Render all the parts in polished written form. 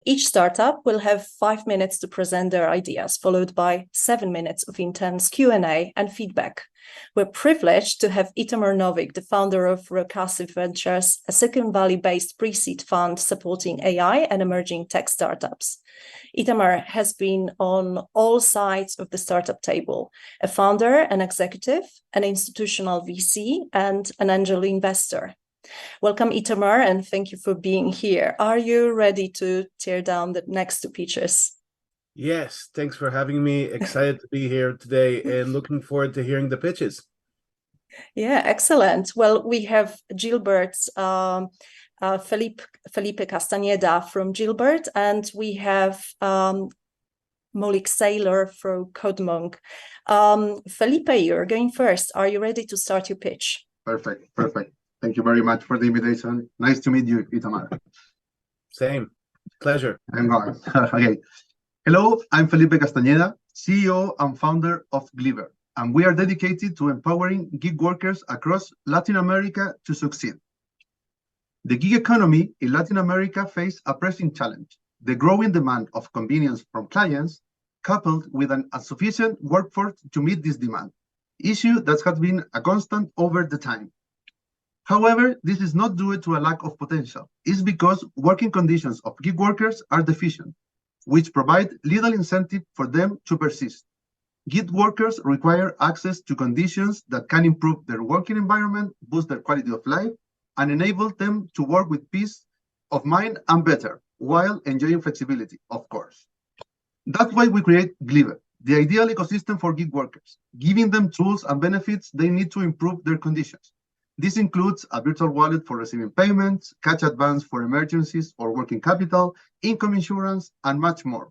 Each startup will have 5 minutes to present their ideas, followed by 7 minutes of intense Q&A and feedback. We're privileged to have Itamar Novick, the founder of Recursive Ventures, a Silicon Valley-based pre-seed fund supporting AI and emerging tech startups. Itamar has been on all sides of the startup table, a founder, an executive, an institutional VC, and an angel investor. Welcome, Itamar, and thank you for being here. Are you ready to tear down the next two pitches? Yes, thanks for having me. Excited to be here today and looking forward to hearing the pitches. Yeah, excellent. Well, we have Gilbert, Felipe Castaneda from Gilbert, and we have Malik Saylor from CodeMonk. Felipe, you're going first. Are you ready to start your pitch? Perfect. Thank you very much for the invitation. Nice to meet you, Itamar. Same. Pleasure. I'm going. Okay. Hello, I'm Felipe Castañeda, CEO and founder of Gliver, and we are dedicated to empowering gig workers across Latin America to succeed. The gig economy in Latin America faces a pressing challenge: the growing demand of convenience from clients, coupled with an insufficient workforce to meet this demand, issue that has been a constant over the time. However, this is not due to a lack of potential. It's because working conditions of gig workers are deficient, which provide little incentive for them to persist. Gig workers require access to conditions that can improve their working environment, boost their quality of life, and enable them to work with peace of mind and better, while enjoying flexibility, of course. That's why we create Gliver, the ideal ecosystem for gig workers, giving them tools and benefits they need to improve their conditions. This includes a virtual wallet for receiving payments, cash advance for emergencies or working capital, income insurance, and much more.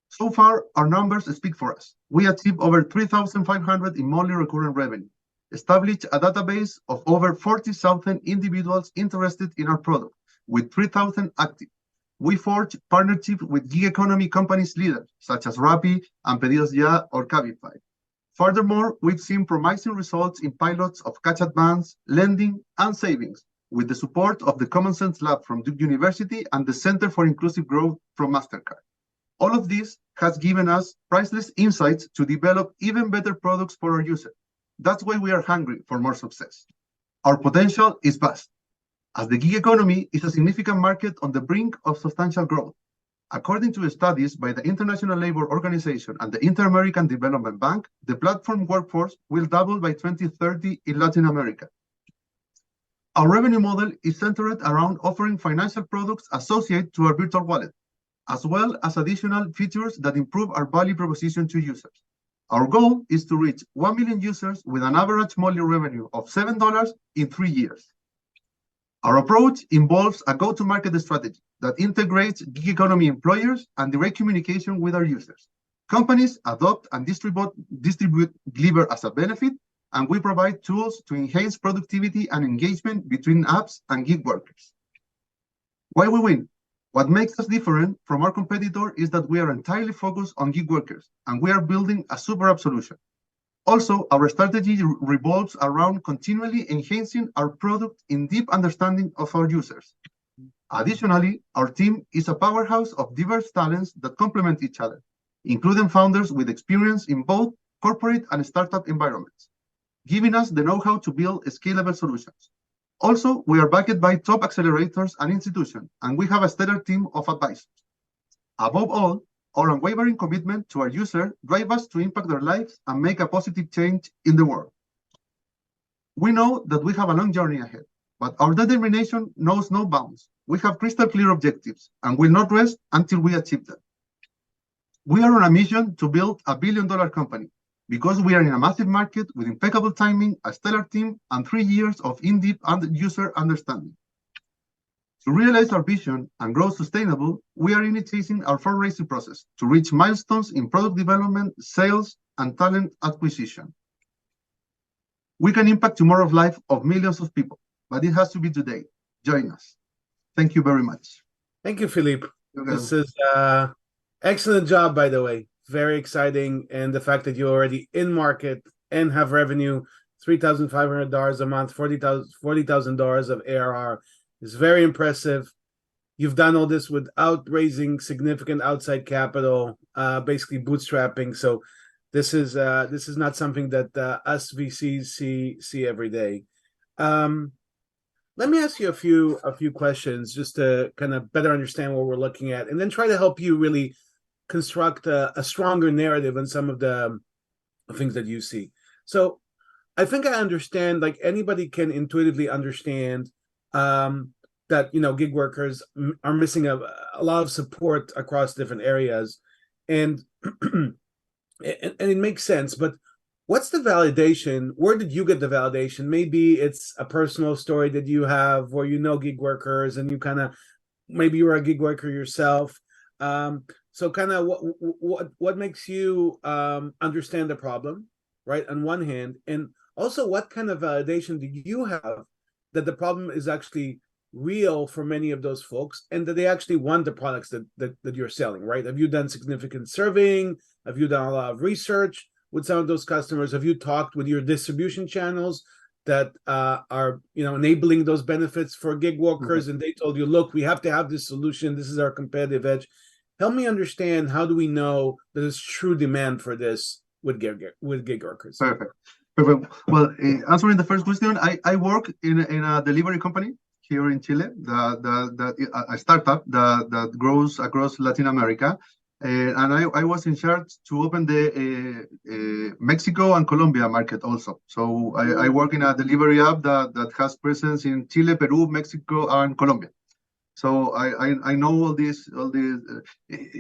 So far, our numbers speak for us. We achieved over 3,500 in monthly recurrent revenue, established a database of over 40,000 individuals interested in our product, with 3,000 active. We forged partnerships with gig economy companies leaders, such as Rappi and Pedidos Ya or Cabify. Furthermore, we've seen promising results in pilots of cash advance, lending, and savings, with the support of the Common Sense Lab from Duke University and the Center for Inclusive Growth from MasterCard. All of this has given us priceless insights to develop even better products for our users. That's why we are hungry for more success. Our potential is vast, as the gig economy is a significant market on the brink of substantial growth. According to studies by the International Labour Organization and the Inter-American Development Bank, the platform workforce will double by 2030 in Latin America. Our revenue model is centered around offering financial products associated to our virtual wallet, as well as additional features that improve our value proposition to users. Our goal is to reach 1 million users with an average monthly revenue of $7 in 3 years. Our approach involves a go-to-market strategy that integrates gig economy employers and direct communication with our users. Companies adopt and distribute Gliver as a benefit, and we provide tools to enhance productivity and engagement between apps and gig workers. Why we win? What makes us different from our competitor is that we are entirely focused on gig workers, and we are building a super app solution. Also, our strategy revolves around continually enhancing our product in deep understanding of our users. Additionally, our team is a powerhouse of diverse talents that complement each other, including founders with experience in both corporate and startup environments, giving us the know-how to build scalable solutions. Also, we are backed by top accelerators and institutions, and we have a stellar team of advisors. Above all, our unwavering commitment to our users drives us to impact their lives and make a positive change in the world. We know that we have a long journey ahead, but our determination knows no bounds. We have crystal clear objectives and will not rest until we achieve them. We are on a mission to build a billion-dollar company because we are in a massive market with impeccable timing, a stellar team, and 3 years of in-depth user understanding. To realize our vision and grow sustainable, we are initiating our fundraising process to reach milestones in product development, sales, and talent acquisition. We can impact tomorrow's life of millions of people, but it has to be today. Join us. Thank you very much. Thank you, Philippe. This is excellent job, by the way. Very exciting. And the fact that you're already in market and have revenue, $3,500 a month, $40,000 of ARR is very impressive. you've done all this without raising significant outside capital, basically bootstrapping. So this is not something that us VCs see every day. Let me ask you a few questions just to kind of better understand what we're looking at, and then try to help you really construct a stronger narrative on some of the things that you see. So I think I understand, like anybody can intuitively understand that, gig workers are missing a lot of support across different areas, and and it makes sense. But what's the validation? Where did you get the validation? Maybe it's a personal story that you have, or gig workers, and you kind of maybe you were a gig worker yourself. So kind of what makes you understand the problem, right? On one hand, and also what kind of validation do you have that the problem is actually real for many of those folks, and that they actually want the products that you're selling, right? Have you done significant surveying? Have you done a lot of research with some of those customers? Have you talked with your distribution channels that are enabling those benefits for gig workers, and they told you, look, we have to have this solution, this is our competitive edge? Help me understand, how do we know that there's true demand for this with gig workers? Perfect. Well, answering the first question, I work in a delivery company here in Chile, a startup that grows across Latin America. And I was in charge to open the Mexico and Colombia market also. So I work in a delivery app that has presence in Chile, Peru, Mexico, and Colombia. So I know all these,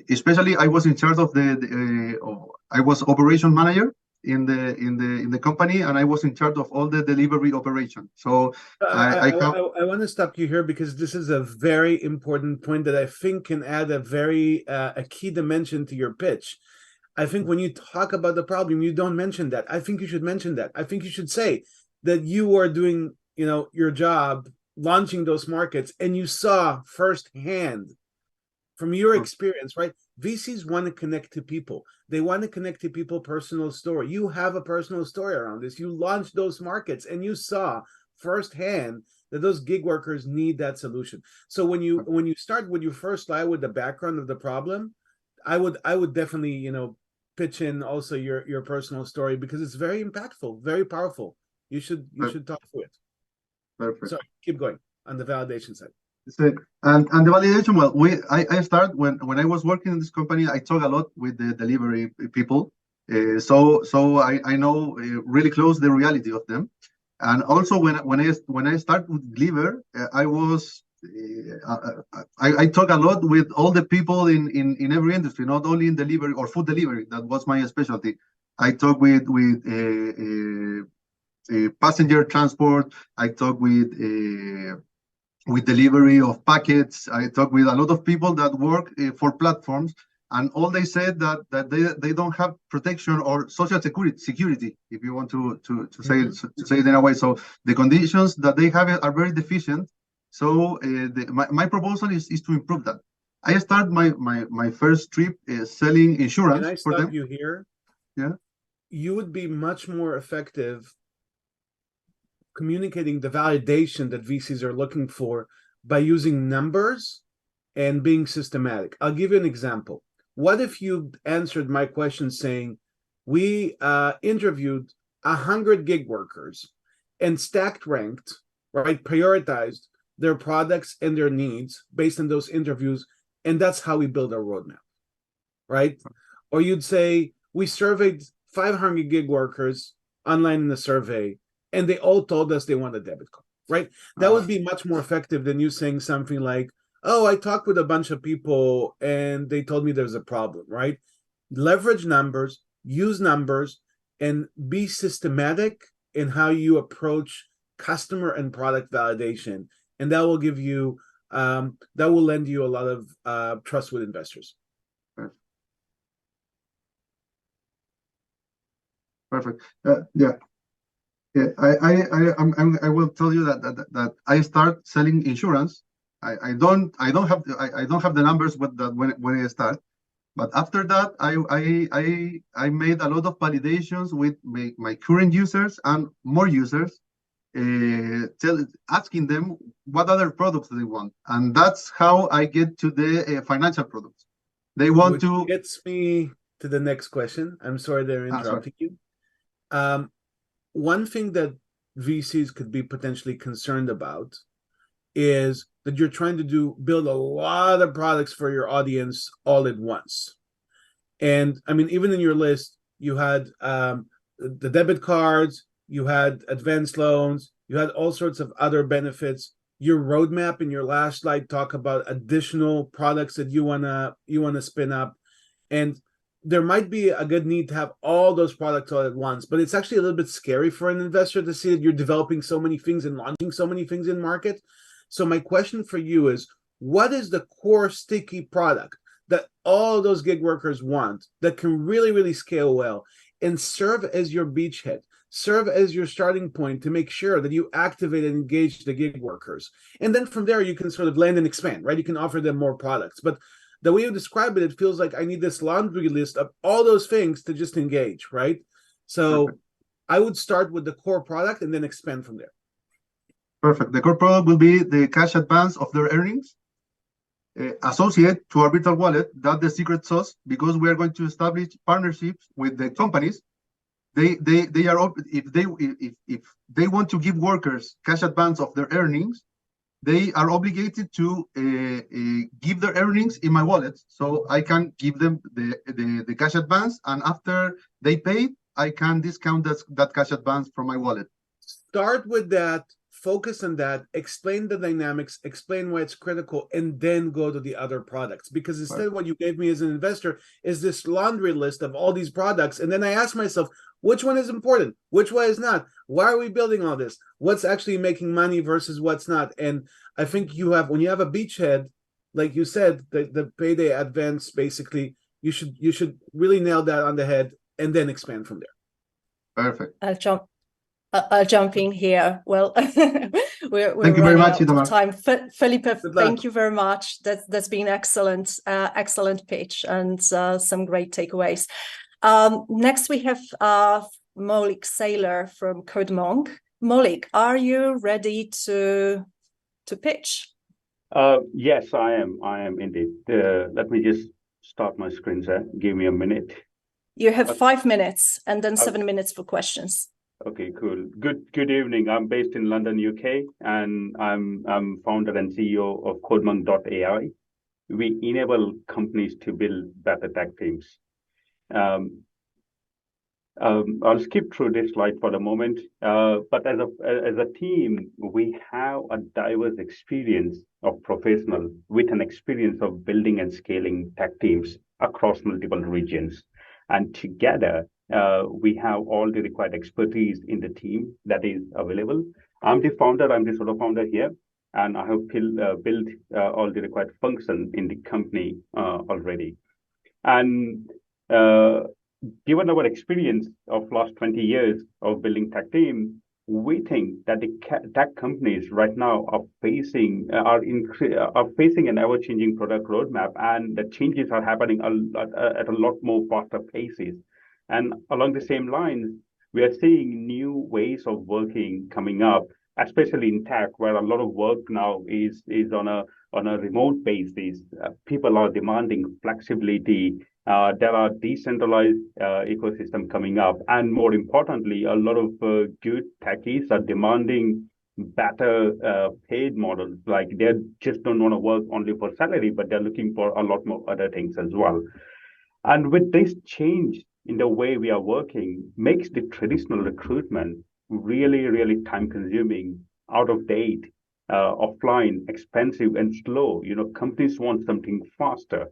especially I was in charge of I was operation manager in the company, and I was in charge of all the delivery operation. So I want to stop you here, because this is a very important point that I think can add a key dimension to your pitch. I think when you talk about the problem, you don't mention that. I think you should mention that. I think you should say that you are doing, your job launching those markets, and you saw firsthand from your experience, right? VCs want to connect to people. They want to connect to people personal story. You have a personal story around this. You launched those markets, and you saw firsthand that those gig workers need that solution. So when you start with your first slide with the background of the problem, I would definitely pitch in also your personal story, because it's very impactful, very powerful. You should talk through it. Perfect. Sorry, keep going on the validation side. So, and the validation, well, I start when I was working in this company, I talk a lot with the delivery people. So I know really close the reality of them. And also when I start with Gliver, I talk a lot with all the people in every industry, not only in delivery or food delivery. That was my specialty. I talk with passenger transport. I talk with delivery of packets. I talk with a lot of people that work for platforms, and all they said that they don't have protection or social security, if you want to say it in a way. So the conditions that they have are very deficient. So my proposal is to improve that. I start my first trip selling insurance. Can I stop you here? Yeah. You would be much more effective communicating the validation that VCs are looking for by using numbers and being systematic. I'll give you an example. What if you answered my question saying, we interviewed 100 gig workers and stacked ranked, right, prioritized their products and their needs based on those interviews, and that's how we build our roadmap, right? Or you'd say, we surveyed 500 gig workers online in the survey, and they all told us they want a debit card, right? That would be much more effective than you saying something like, oh, I talked with a bunch of people and they told me there's a problem, right? Leverage numbers, use numbers, and be systematic in how you approach customer and product validation. And that will give you, that will lend you a lot of trust with investors. Perfect. Yeah. Yeah, I will tell you that I start selling insurance. I don't have the numbers when I start, but after that I made a lot of validations with my current users and more users, asking them what other products they want, and that's how I get to the financial products. They want Which gets me to the next question. I'm sorry they're interrupting you. One thing that VCs could be potentially concerned about is that you're trying to build a lot of products for your audience all at once. And I mean, even in your list, you had the debit cards, you had advanced loans, you had all sorts of other benefits. Your roadmap in your last slide talk about additional products that you wanna spin up, and there might be a good need to have all those products all at once. But it's actually a little bit scary for an investor to see that you're developing so many things and launching so many things in market. So my question for you is, what is the core sticky product that all those gig workers want that can really, really scale well and serve as your beachhead, serve as your starting point to make sure that you activate and engage the gig workers? And then from there, you can sort of land and expand, right? You can offer them more products. But the way you describe it, it feels like I need this laundry list of all those things to just engage, right? So Perfect. I would start with the core product and then expand from there. Perfect. The core product will be the cash advance of their earnings, associate to our virtual wallet. That's the secret sauce, because we are going to establish partnerships with the companies. They are, if they want to give workers cash advance of their earnings, they are obligated to give their earnings in my wallet, so I can give them the cash advance, and after they pay, I can discount that cash advance from my wallet. Start with that, focus on that, explain the dynamics, explain why it's critical, and then go to the other products. Because instead, what you gave me as an investor is this laundry list of all these products, and then I ask myself, which one is important? Which one is not? Why are we building all this? What's actually making money versus what's not? And I think when you have a beachhead, like you said, the payday advance, basically, you should really nail that on the head and then expand from there. Perfect. I'll jump in here. Well, we're Thank you very running much, out Itamar. of time. Felipe, Good luck. thank you very much. That's been excellent pitch and some great takeaways. Next, we have Molik Saylor from CodeMonk. Molik, are you ready to pitch? Yes, I am. I am indeed. Let me just start my screen, sir. Give me a minute. You have 5 minutes and then 7 minutes for questions. Okay, cool. Good evening. I'm based in London, UK, and I'm founder and CEO of CodeMonk.ai. We enable companies to build better tech teams. I'll skip through this slide for the moment, but as a team, we have a diverse experience of professionals with an experience of building and scaling tech teams across multiple regions. And together, we have all the required expertise in the team that is available. I'm the solo founder here, and I have built all the required function in the company already. And given our experience of last 20 years of building tech team, we think that the tech companies right now are facing an ever-changing product roadmap, and the changes are happening at a lot more faster paces. And along the same lines, we are seeing new ways of working coming up, especially in tech, where a lot of work now is on a remote basis. People are demanding flexibility. There are decentralized ecosystem coming up, and more importantly, a lot of good techies are demanding better paid models. Like they just don't want to work only for salary, but they're looking for a lot more other things as well. And with this change in the way we are working, makes the traditional recruitment really, really time consuming, out of date, offline, expensive, and slow. Companies want something faster.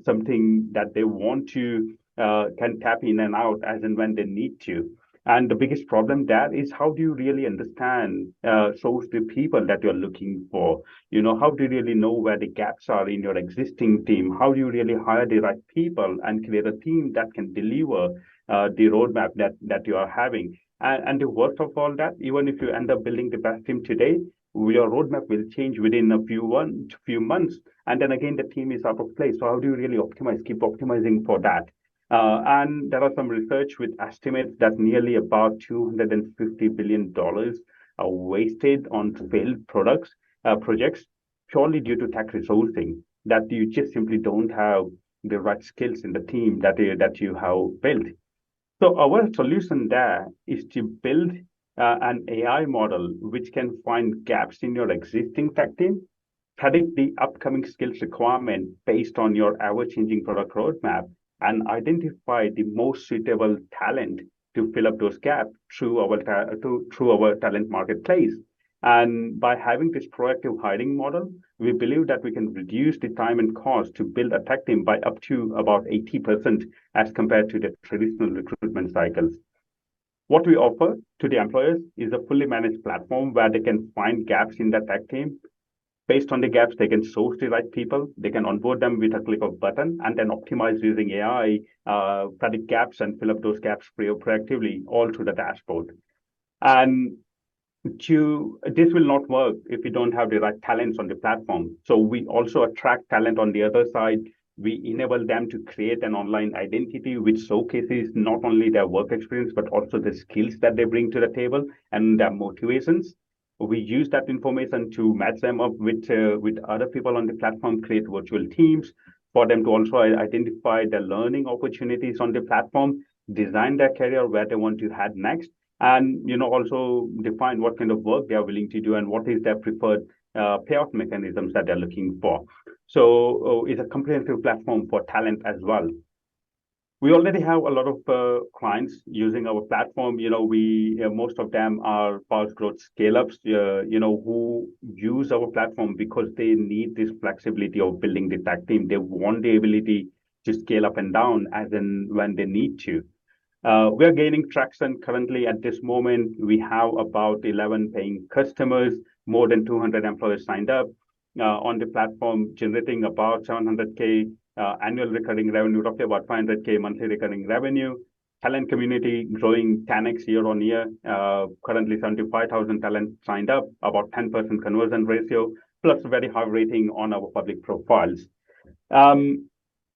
Something that they want to can tap in and out as and when they need to. And the biggest problem there is, how do you really understand source the people that you're looking for? How do you really know where the gaps are in your existing team? How do you really hire the right people and create a team that can deliver the roadmap that you are having? And the worst of all that, even if you end up building the best team today, your roadmap will change within a few months, and then again the team is out of place. So how do you really optimize? Keep optimizing for that. And there are some research with estimates that nearly about $250 billion are wasted on failed projects purely due to tech resourcing, that you just simply don't have the right skills in the team that you have built. So our solution there is to build an AI model which can find gaps in your existing tech team, predict the upcoming skills requirement based on your ever-changing product roadmap, and identify the most suitable talent to fill up those gaps through our talent marketplace. And by having this proactive hiring model, we believe that we can reduce the time and cost to build a tech team by up to about 80% as compared to the traditional recruitment cycles. What we offer to the employers is a fully managed platform where they can find gaps in their tech team. Based on the gaps, they can source the right people. They can onboard them with a click of a button and then optimize using AI, predict gaps and fill up those gaps proactively all through the dashboard. And this will not work if we don't have the right talents on the platform. So we also attract talent on the other side. We enable them to create an online identity which showcases not only their work experience, but also the skills that they bring to the table and their motivations. We use that information to match them up with other people on the platform, create virtual teams for them to also identify the learning opportunities on the platform, design their career where they want to head next, and also define what kind of work they are willing to do and what is their preferred payout mechanisms that they're looking for. So it's a comprehensive platform for talent as well. We already have a lot of clients using our platform. Most of them are fast growth scale-ups, who use our platform because they need this flexibility of building the tech team. They want the ability to scale up and down as and when they need to. We are gaining traction currently. At this moment, we have about 11 paying customers, more than 200 employees signed up on the platform, generating about 700K annual recurring revenue, roughly about 500K monthly recurring revenue. Talent community growing 10x year on year. Currently 75,000 talent signed up, about 10% conversion ratio, plus very high rating on our public profiles.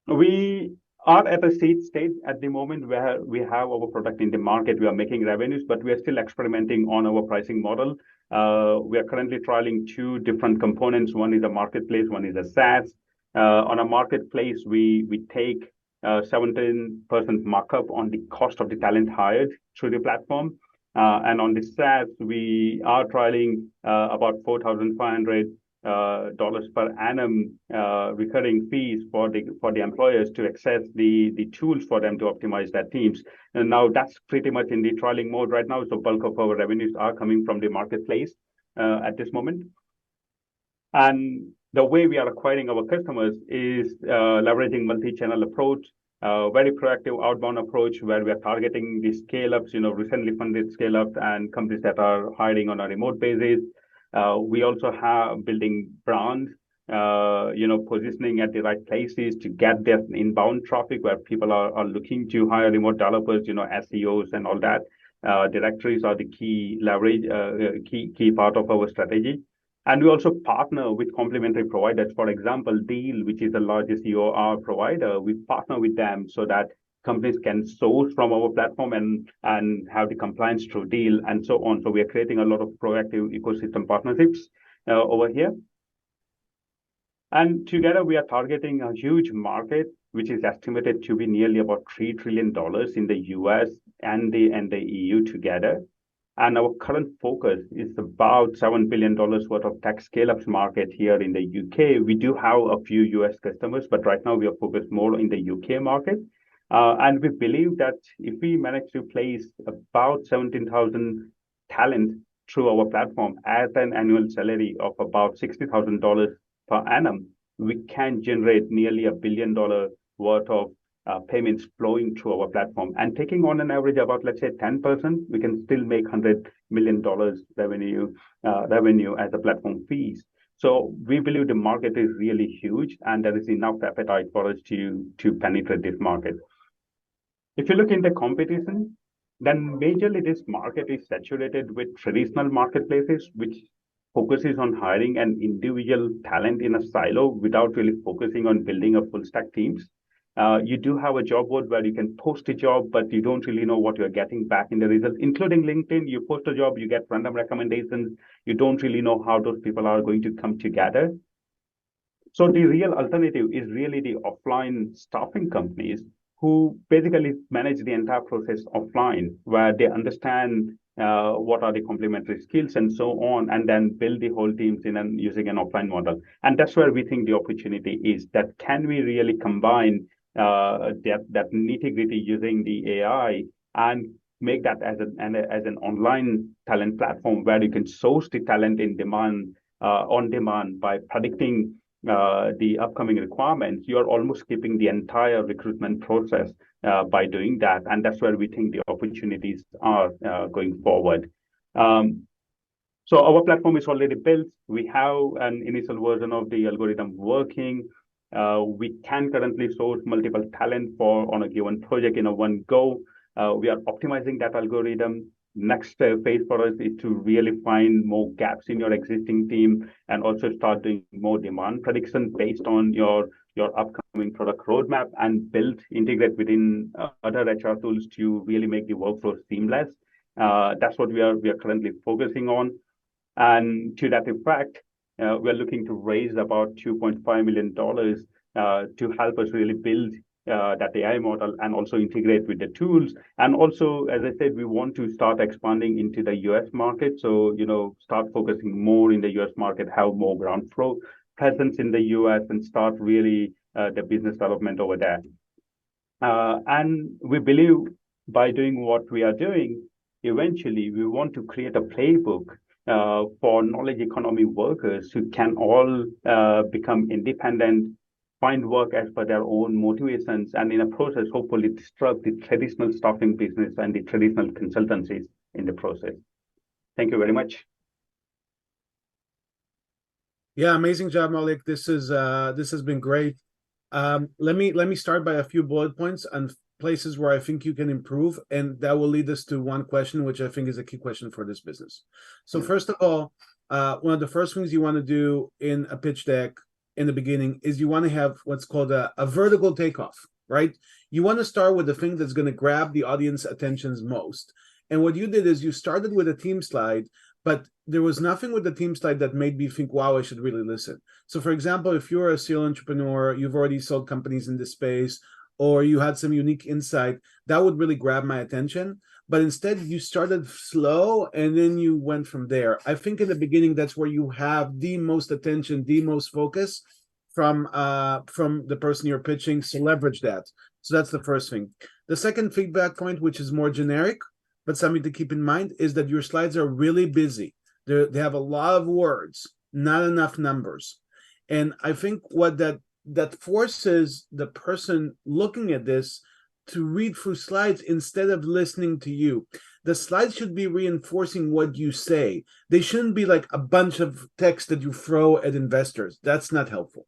We are at a seed stage at the moment where we have our product in the market. We are making revenues, but we are still experimenting on our pricing model. We are currently trialing two different components. One is a marketplace, one is a SaaS. On a marketplace, we take 17% markup on the cost of the talent hired through the platform. And on the SaaS, we are trialing about $4,500 per annum recurring fees for the employers to access the tools for them to optimize their teams. And now that's pretty much in the trialing mode right now. So bulk of our revenues are coming from the marketplace at this moment. And the way we are acquiring our customers is leveraging multi-channel approach, very proactive outbound approach where we are targeting the scale-ups, recently funded scale-ups and companies that are hiring on a remote basis. We also have building brand, positioning at the right places to get their inbound traffic where people are looking to hire remote developers, SEOs and all that. Directories are the key leverage, key part of our strategy. And we also partner with complementary providers. For example, Deal, which is the largest EOR provider, we partner with them so that companies can source from our platform and have the compliance through Deal and so on. So we are creating a lot of proactive ecosystem partnerships over here. And together we are targeting a huge market, which is estimated to be nearly about $3 trillion in the US and the EU together. And our current focus is about $7 billion worth of tech scale-ups market here in the UK. We do have a few US customers, but right now we are focused more in the UK market. And we believe that if we manage to place about 17,000 talent through our platform at an annual salary of about $60,000 per annum, we can generate nearly $1 billion worth of payments flowing through our platform. And taking on an average about, let's say, 10%, we can still make $100 million revenue as a platform fees. So we believe the market is really huge and there is enough appetite for us to penetrate this market. If you look in the competition, then majorly this market is saturated with traditional marketplaces, which focuses on hiring an individual talent in a silo without really focusing on building a full stack teams. You do have a job board where you can post a job, but you don't really know what you're getting back in the results, including LinkedIn. You post a job, you get random recommendations. You don't really know how those people are going to come together. So the real alternative is really the offline staffing companies who basically manage the entire process offline, where they understand what are the complementary skills and so on, and then build the whole teams using an offline model. And that's where we think the opportunity is. That can we really combine that nitty gritty using the AI and make that as an online talent platform where you can source the talent in demand on demand by predicting the upcoming requirements. You're almost skipping the entire recruitment process by doing that. And that's where we think the opportunities are going forward. So our platform is already built. We have an initial version of the algorithm working. We can currently source multiple talent on a given project in a one go. We are optimizing that algorithm. Next phase for us is to really find more gaps in your existing team and also start doing more demand prediction based on your upcoming product roadmap and integrate within other HR tools to really make the workflow seamless. That's what we are currently focusing on. And to that effect, we're looking to raise about $2.5 million to help us really build that AI model and also integrate with the tools. And also, as I said, we want to start expanding into the US market. So, start focusing more in the US market, have more ground floor presence in the US and start really the business development over there. And we believe by doing what we are doing, eventually we want to create a playbook for knowledge economy workers who can all become independent, find work as per their own motivations, and in a process, hopefully disrupt the traditional staffing business and the traditional consultancies in the process. Thank you very much. Yeah, amazing job, Malik. This has been great. Let me start by a few bullet points and places where I think you can improve, and that will lead us to one question, which I think is a key question for this business. So first of all, one of the first things you want to do in a pitch deck in the beginning is you want to have what's called a vertical takeoff, right? You want to start with the thing that's going to grab the audience attentions most. And what you did is you started with a team slide, but there was nothing with the team slide that made me think, wow, I should really listen. So for example, if you're a serial entrepreneur, you've already sold companies in this space, or you had some unique insight, that would really grab my attention. But instead, you started slow and then you went from there. I think in the beginning, that's where you have the most attention, the most focus from the person you're pitching. So leverage that. So that's the first thing. The second feedback point, which is more generic, but something to keep in mind, is that your slides are really busy. They have a lot of words, not enough numbers. And I think what that forces the person looking at this to read through slides instead of listening to you. The slides should be reinforcing what you say. They shouldn't be like a bunch of text that you throw at investors. That's not helpful.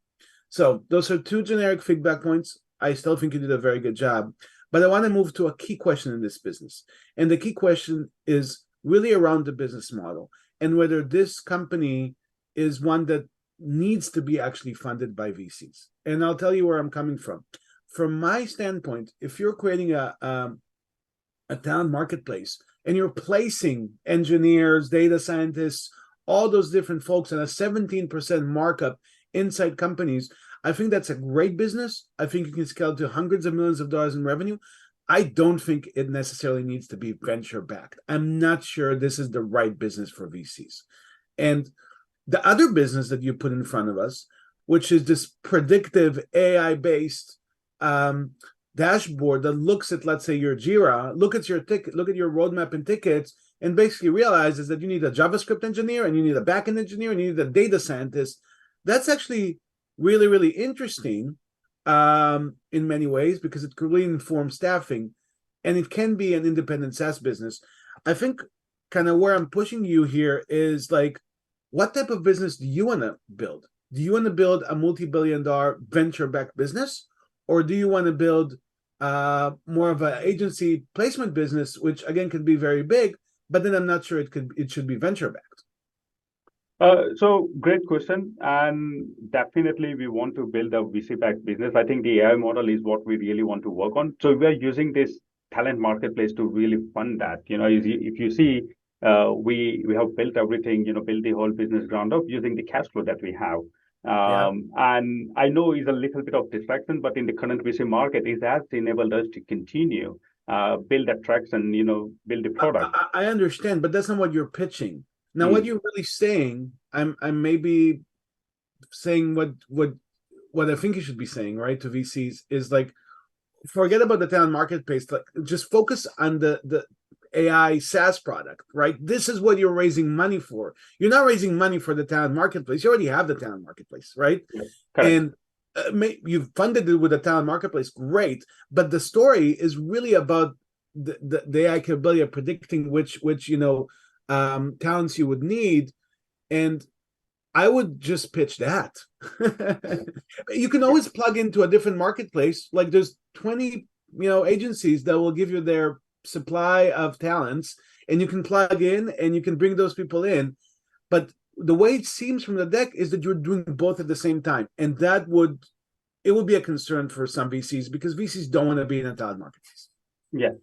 So those are two generic feedback points. I still think you did a very good job. But I want to move to a key question in this business. And the key question is really around the business model and whether this company is one that needs to be actually funded by VCs. And I'll tell you where I'm coming from. From my standpoint, if you're creating a talent marketplace and you're placing engineers, data scientists, all those different folks at a 17% markup inside companies, I think that's a great business. I think you can scale to hundreds of millions of dollars in revenue. I don't think it necessarily needs to be venture backed. I'm not sure this is the right business for VCs. And the other business that you put in front of us, which is this predictive AI-based dashboard that looks at, let's say, your Jira, look at your roadmap and tickets, and basically realizes that you need a JavaScript engineer and you need a backend engineer and you need a data scientist. That's actually really, really interesting in many ways because it could really inform staffing, and it can be an independent SaaS business. I think kind of where I'm pushing you here is like, what type of business do you want to build? Do you want to build a multi-billion-dollar venture-backed business, or do you want to build more of an agency placement business, which again could be very big, but then I'm not sure it should be venture-backed. So great question, and definitely we want to build a VC-backed business. I think the AI model is what we really want to work on. So we are using this talent marketplace to really fund that. If you see, we have built everything, built the whole business ground up using the cash flow that we have. Yeah. And I know it's a little bit of distraction, but in the current VC market, it has enabled us to continue build that traction, build the product. I understand, but that's not what you're pitching. Now, Mm. what you're really saying, I'm maybe saying what I think you should be saying, right, to VCs is like, forget about the talent marketplace. Like, just focus on the AI SaaS product, right? This is what you're raising money for. You're not raising money for the talent marketplace. You already have the talent marketplace, right? Yes, and you've funded it with the talent marketplace, great. But the story is really about the AI capability of predicting which talents you would need, and I would just pitch that. You can always plug into a different marketplace. Like there's 20, agencies that will give you their supply of talents, and you can plug in and you can bring those people in. But the way it seems from the deck is that you're doing both at the same time, and it would be a concern for some VCs because VCs don't want to be in a talent marketplace. Yeah.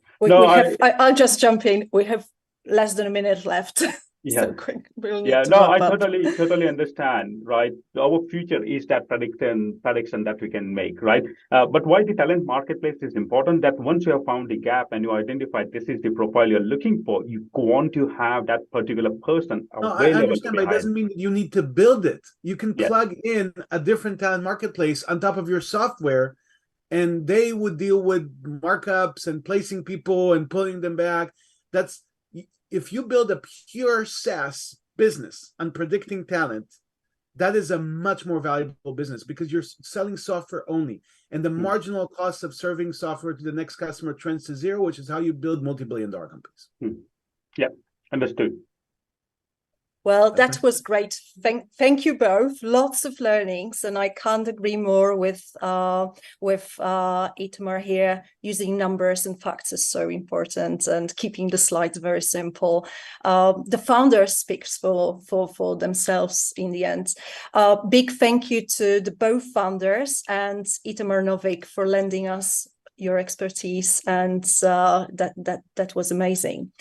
I'll just jump in. We have less than a minute left. Yeah. So quick. I totally understand, right? Our future is that prediction that we can make, right? But why the talent marketplace is important, that once you have found the gap and you identify this is the profile you're looking for, you want to have that particular person available. I understand, but it doesn't mean that you need to build it. You can plug in a different talent marketplace on top of your software, and they would deal with markups and placing people and pulling them back. If you build a pure SaaS business on predicting talent, that is a much more valuable business because you're selling software only, and the marginal cost of serving software to the next customer trends to zero, which is how you build multi-billion-dollar companies. Yeah, understood. Well, that was great. Thank you both. Lots of learnings, and I can't agree more with Itamar here. Using numbers and facts is so important, and keeping the slides very simple. The founders speak for themselves in the end. Big thank you to the both founders and Itamar Novick for lending us your expertise, and that was amazing.